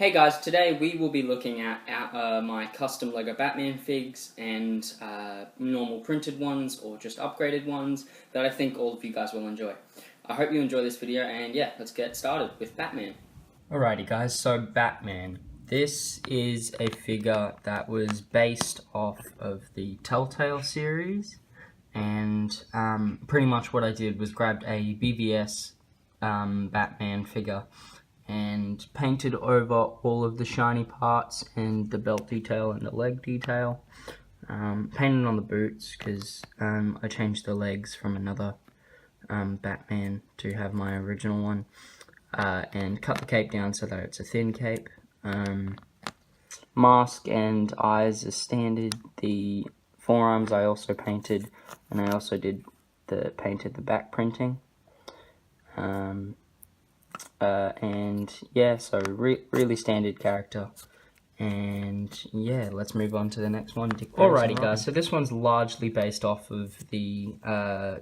Hey guys, today we will be looking at my custom LEGO Batman figs and normal printed ones or just upgraded ones that I think all of you guys will enjoy. I hope you enjoy this video, and yeah, let's get started with Batman. Alrighty guys, so Batman. This is a figure that was based off of the Telltale series, and pretty much what I did was grabbed a BVS Batman figure and painted over all of the shiny parts and the belt detail and the leg detail. Painted on the boots because I changed the legs from another Batman to have my original one, and cut the cape down so that it's a thin cape. Mask and eyes are standard. The forearms I also painted, and I also painted the back printing. And yeah, so really standard character. And yeah, let's move on to the next one, Dick Grayson. Alrighty guys, so this one's largely based off of the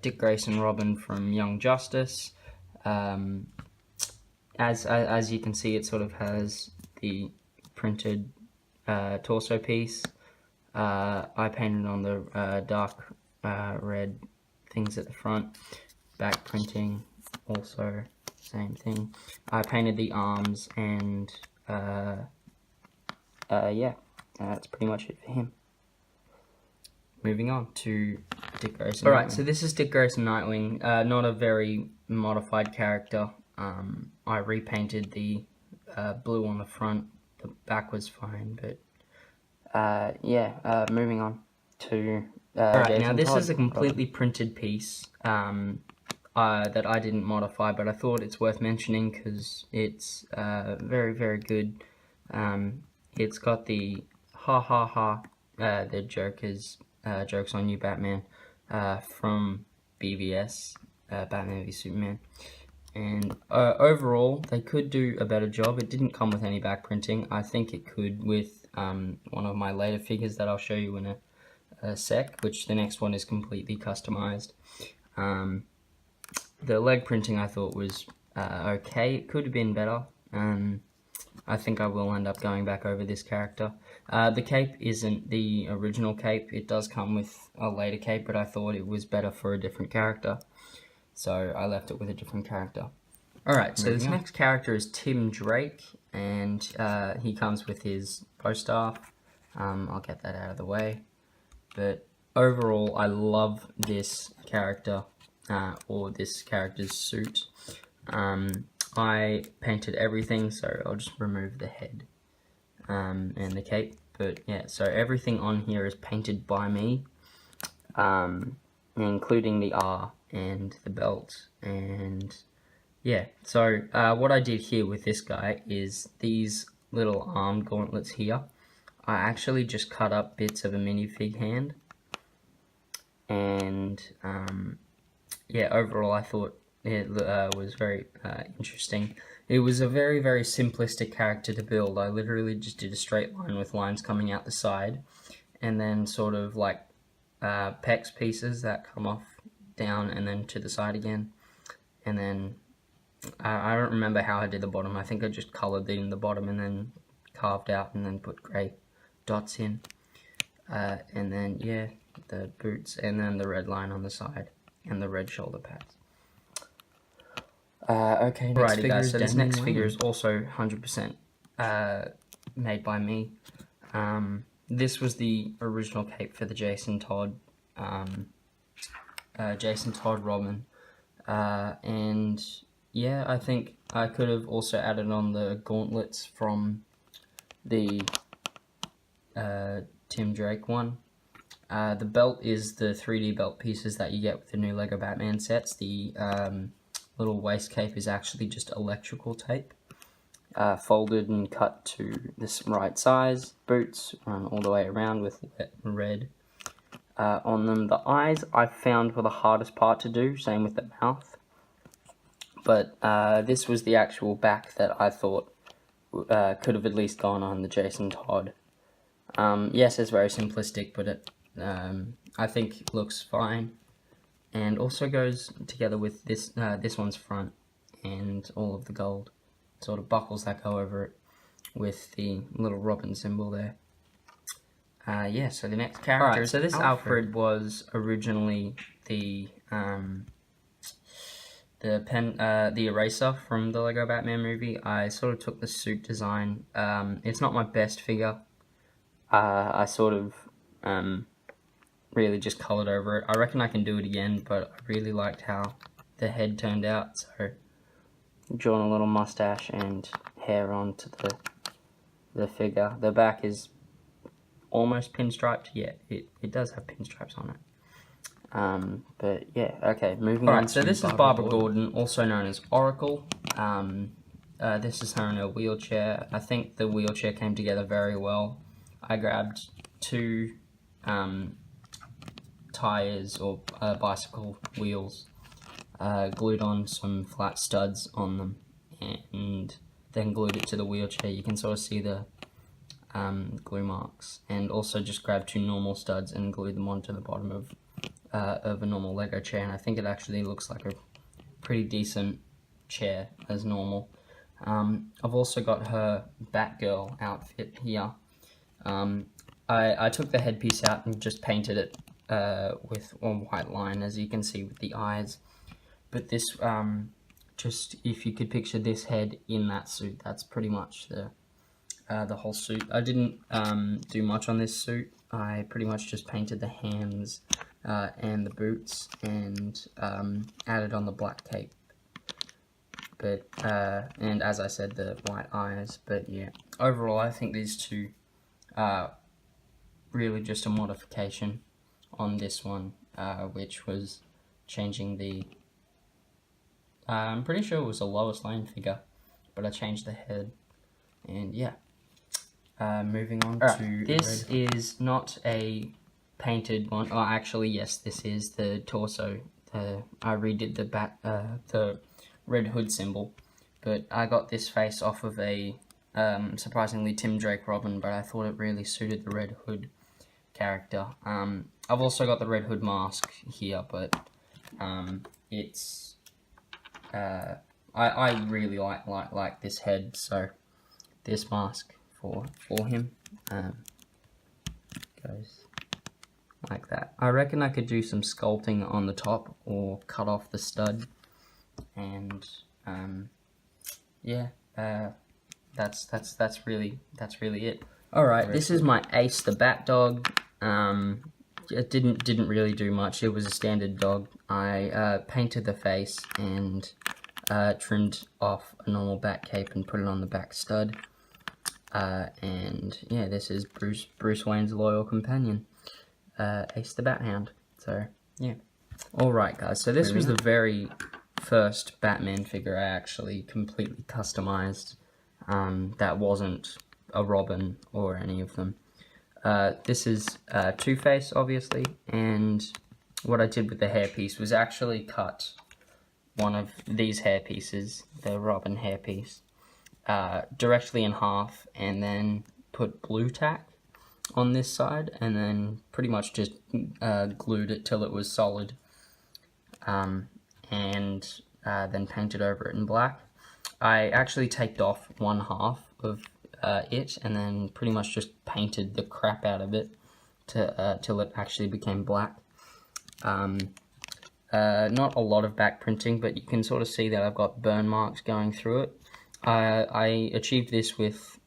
Dick Grayson Robin from Young Justice. As you can see, it sort of has the printed torso piece. I painted on the dark red things at the front. Back printing also same thing. I painted the arms, and yeah, that's pretty much it for him. Moving on to Dick Grayson. Alright, so this is Dick Grayson Nightwing. Not a very modified character. I repainted the blue on the front. The back was fine, but yeah, moving on to Alright, now this is a completely printed piece that I didn't modify, but I thought it's worth mentioning because it's very good. It's got the ha ha ha, the Joker's jokes on you, Batman, from BVS, Batman v Superman. And overall, they could do a better job. It didn't come with any back printing. I think it could with one of my later figures that I'll show you in a sec, which the next one is completely customized. The leg printing I thought was okay. It could have been better. I think I will end up going back over this character. The cape isn't the original cape. It does come with a later cape, but I thought it was better for a different character, so I left it with a different character. Alright, so this next character is Tim Drake, and he comes with his bow staff. I'll get that out of the way. But overall, I love this character. Or this character's suit. I painted everything, so I'll just remove the head and the cape. But yeah, so everything on here is painted by me, including the R and the belt. And yeah, so what I did here with this guy is these little arm gauntlets here. I actually just cut up bits of a minifig hand, and yeah, overall I thought it was very interesting. It was a very simplistic character to build. I literally just did a straight line with lines coming out the side, and then sort of like pecs pieces that come off down and then to the side again. And then I don't remember how I did the bottom. I think I just coloured in the bottom and then carved out and then put grey dots in. And then yeah, the boots, and then the red line on the side and the red shoulder pads. Okay, next figure guys, so this next figure is also 100% made by me. This was the original cape for the Jason Todd Robin. And yeah, I think I could have also added on the gauntlets from the Tim Drake one. The belt is the 3D belt pieces that you get with the new LEGO Batman sets. The little waist cape is actually just electrical tape, folded and cut to this right size. Boots run all the way around with red on them. The eyes I found were the hardest part to do, same with the mouth. But this was the actual back that I thought could have at least gone on the Jason Todd. Yes, it's very simplistic, but it I think looks fine, and also goes together with this this one's front and all of the gold sort of buckles that go over it. with the little Robin symbol there. Yeah, so the next character is so this Alfred was originally the eraser from the Lego Batman movie. I sort of took the suit design. It's not my best figure. I sort of really just colored over it. I reckon I can do it again, but I really liked how the head turned out. So drawn a little mustache and hair onto the figure. The back is almost pinstriped. Yeah, it does have pinstripes on it. But yeah, okay, moving on. So this is Barbara Gordon, also known as Oracle. This is her in a wheelchair. I think the wheelchair came together very well. I grabbed two tires or bicycle wheels, glued on some flat studs on them, and then glued it to the wheelchair. You can sort of see the glue marks, and also just grabbed two normal studs and glued them onto the bottom of a normal Lego chair, and I think it actually looks like a pretty decent chair as normal. I've also got her Batgirl outfit here. I took the headpiece out and just painted it with a white line, as you can see with the eyes. But this, just if you could picture this head in that suit, that's pretty much the whole suit. I didn't do much on this suit. I pretty much just painted the hands and the boots and added on the black cape. But and as I said, the white eyes. But yeah, overall, I think these two are really just a modification on this one, which was changing the. I'm pretty sure it was a Lois Lane figure, but I changed the head, and yeah. Moving on to this is not a painted one. Oh, actually, yes, this is the torso. I redid the Red Hood symbol, but I got this face off of a surprisingly Tim Drake Robin, but I thought it really suited the Red Hood character. I've also got the Red Hood mask here, but it's I really like this head, so this mask for him goes like that. I reckon I could do some sculpting on the top or cut off the stud, and yeah, that's really it. All right, this is my Ace the Bat dog. It didn't really do much. It was a standard dog. I painted the face and trimmed off a normal bat cape and put it on the back stud. And yeah, this is Bruce Wayne's loyal companion, Ace the Bat Hound. So yeah. Alright guys, so this was the very first Batman figure I actually completely customized, that wasn't a Robin or any of them. This is Two-Face, obviously, and what I did with the hairpiece was actually cut one of these hairpieces, the Robin hairpiece, directly in half, and then put blue tack on this side, and then pretty much just glued it till it was solid, and then painted over it in black. I actually taped off one half of it, and then pretty much just painted the crap out of it till it actually became black. Not a lot of back printing, but you can sort of see that I've got burn marks going through it. I achieved this with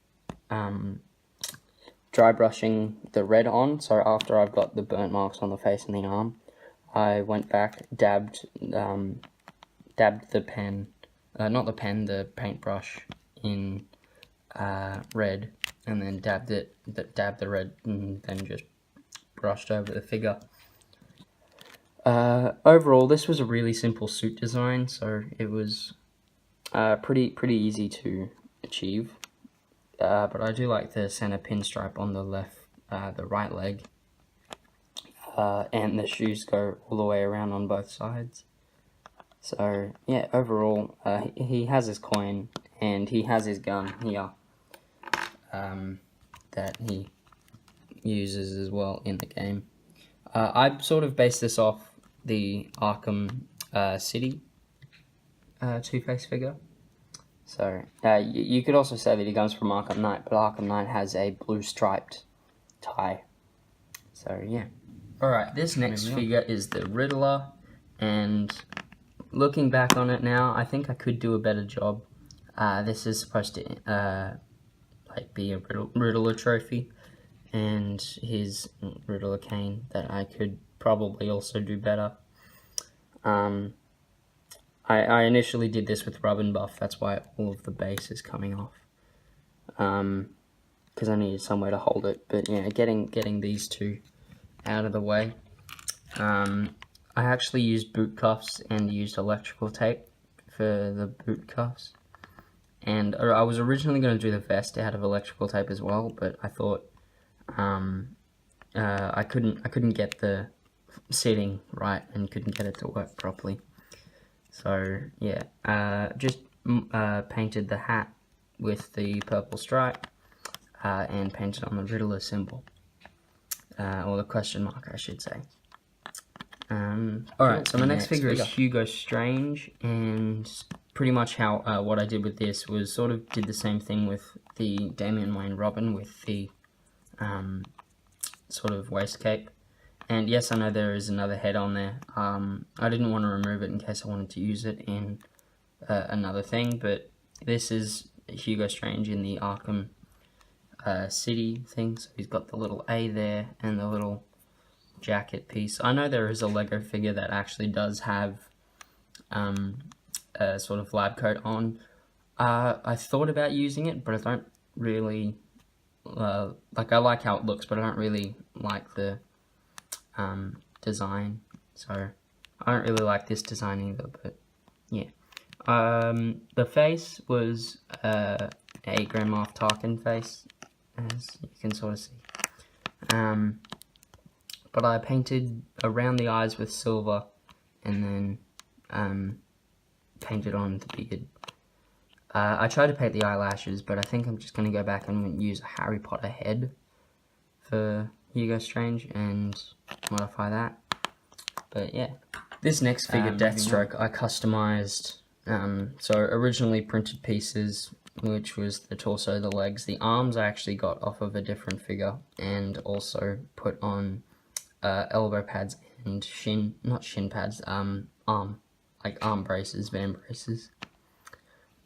dry brushing the red on, so after I've got the burnt marks on the face and the arm, I went back, dabbed the pen, the paintbrush in red, and then dabbed the red, and then just brushed over the figure. Overall, this was a really simple suit design, so it was pretty easy to achieve. But I do like the center pinstripe on the right leg, and the shoes go all the way around on both sides. So yeah, overall, he has his coin and he has his gun here, that he uses as well in the game. I sort of based this off the Arkham City Two-Face figure. So, you could also say that he comes from Arkham Knight, but Arkham Knight has a blue striped tie. So, yeah. Alright, this next figure is the Riddler, and looking back on it now, I think I could do a better job. This is supposed to like be a Riddler trophy, and his Riddler cane that I could probably also do better. I initially did this with rub and buff, that's why all of the base is coming off. Because I needed somewhere to hold it, but yeah, getting these two out of the way. I actually used boot cuffs and used electrical tape for the boot cuffs. And I was originally going to do the vest out of electrical tape as well, but I thought I couldn't get the seating right and couldn't get it to work properly. So yeah, just painted the hat with the purple stripe and painted on the Riddler symbol, or the question mark, I should say. Alright, so my next figure is Hugo Strange, and pretty much how what I did with this was sort of did the same thing with the Damian Wayne Robin with the sort of waist cape. And yes, I know there is another head on there. I didn't want to remove it in case I wanted to use it in another thing, but this is Hugo Strange in the Arkham City thing. So he's got the little A there and the little jacket piece. I know there is a Lego figure that actually does have a sort of lab coat on. I thought about using it, but I don't really like. I like how it looks, but I don't really like the design. So I don't really like this design either. But yeah, the face was a Grand Moff Tarkin face, as you can sort of see. But I painted around the eyes with silver, and then painted on the beard. I tried to paint the eyelashes, but I think I'm just going to go back and use a Harry Potter head for Hugo Strange and modify that. But yeah, this next figure, Deathstroke, I customized. So originally printed pieces, which was the torso, the legs, the arms I actually got off of a different figure, and also put on elbow pads and not shin pads, arm braces, van braces,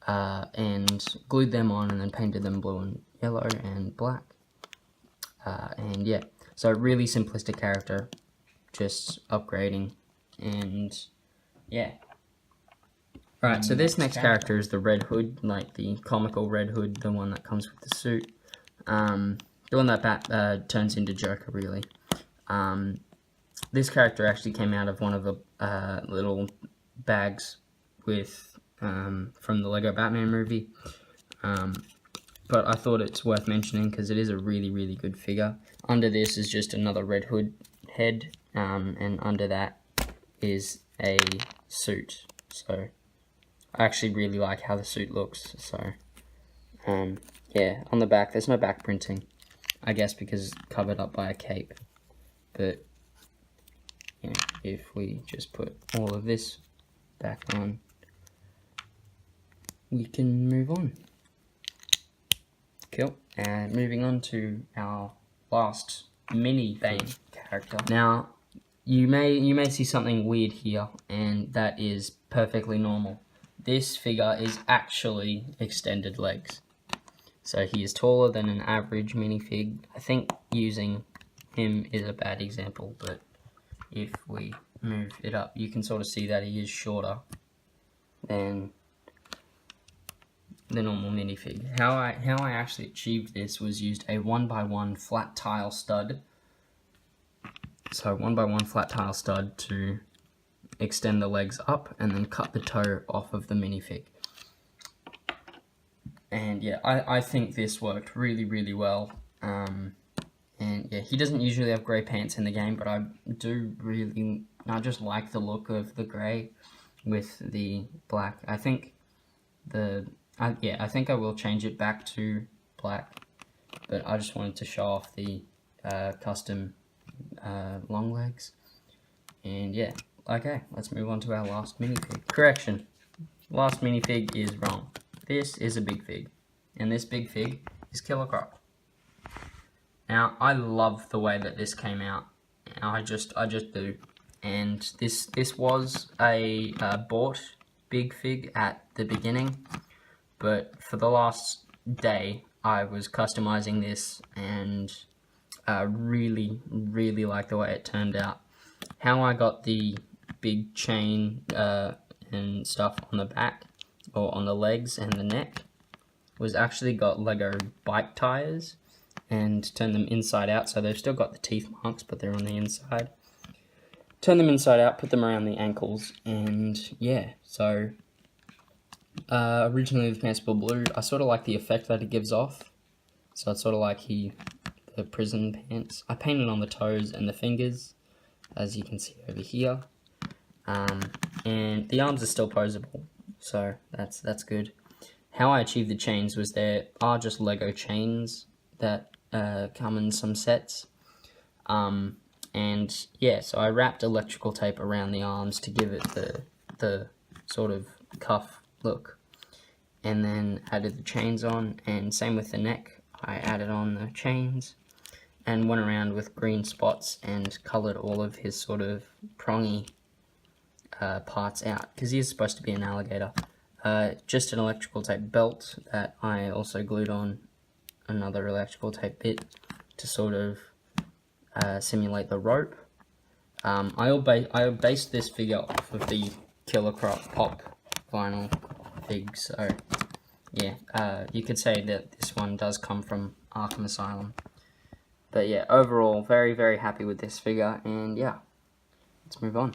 and glued them on and then painted them blue and yellow and black. And yeah, so really simplistic character, just upgrading, and yeah. Alright, so this next character is the Red Hood, like the comical Red Hood, the one that comes with the suit. The one that turns into Joker, really. This character actually came out of one of the little bags with from the Lego Batman movie. But I thought it's worth mentioning because it is a really, really good figure. Under this is just another Red Hood head, and under that is a suit. So I actually really like how the suit looks. So yeah, on the back there's no back printing, I guess because it's covered up by a cape. But you know, if we just put all of this back on, we can move on. Cool. And moving on to our last mini Bane character. Now, you may see something weird here, and that is perfectly normal. This figure is actually extended legs. So he is taller than an average minifig. I think using him is a bad example, but if we move it up, you can sort of see that he is shorter than the normal minifig. How I actually achieved this was used a 1x1 flat tile stud. So 1x1 flat tile stud to extend the legs up and then cut the toe off of the minifig. And yeah, I think this worked really, really well. And yeah, he doesn't usually have grey pants in the game, but I just like the look of the grey with the black. I think I think I will change it back to black, but I just wanted to show off the custom long legs. And yeah, okay, let's move on to our last minifig. Correction, last minifig is wrong. this is a big fig, and this big fig is Killer Croc. Now, I love the way that this came out. I just do. And this was a bought big fig at the beginning, but for the last day I was customizing this and really like the way it turned out. How I got the big chain and stuff on the back or on the legs and the neck was actually got Lego bike tires and turned them inside out, so they've still got the teeth marks but they're on the inside. Turn them inside out, put them around the ankles, and yeah, so originally the pants were blue. I sort of like the effect that it gives off, so it's sort of like the prison pants. I painted on the toes and the fingers, as you can see over here, and the arms are still posable, so that's good. How I achieved the chains was there are just Lego chains that come in some sets. And yeah, so I wrapped electrical tape around the arms to give it the sort of cuff look, and then added the chains on, and same with the neck. I added on the chains and went around with green spots and coloured all of his sort of prongy parts out, because he is supposed to be an alligator. Just an electrical tape belt that I also glued on another electrical tape bit to sort of simulate the rope. I based this figure off of the Killer Croc pop vinyl fig, so yeah, you could say that this one does come from Arkham Asylum. But yeah, overall, very happy with this figure, and yeah, let's move on.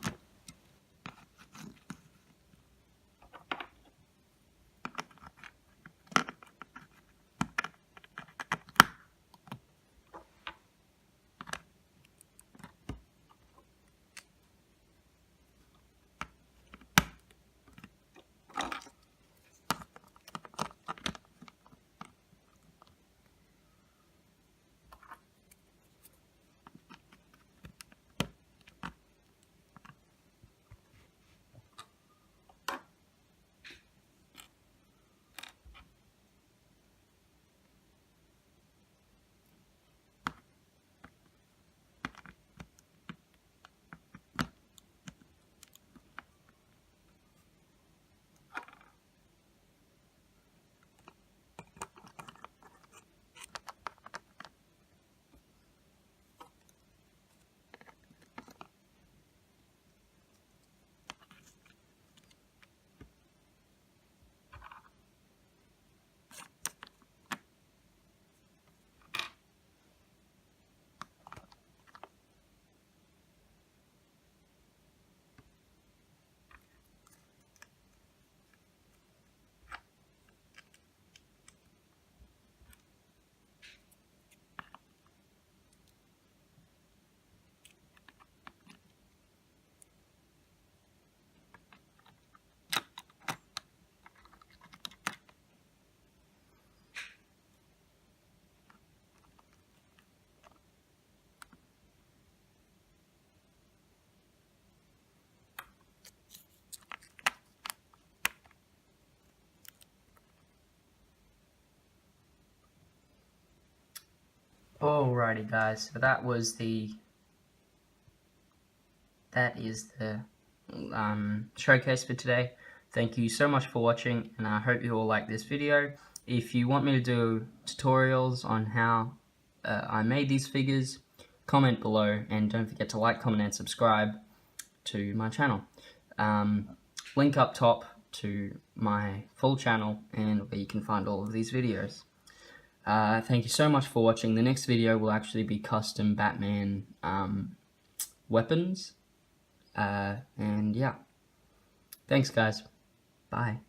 Alrighty guys, so that is the showcase for today. Thank you so much for watching, and I hope you all like this video. If you want me to do tutorials on how I made these figures, comment below, and don't forget to like, comment, and subscribe to my channel. Link up top to my full channel and where you can find all of these videos. Thank you so much for watching. The next video will actually be custom Batman weapons. And yeah, thanks guys. Bye.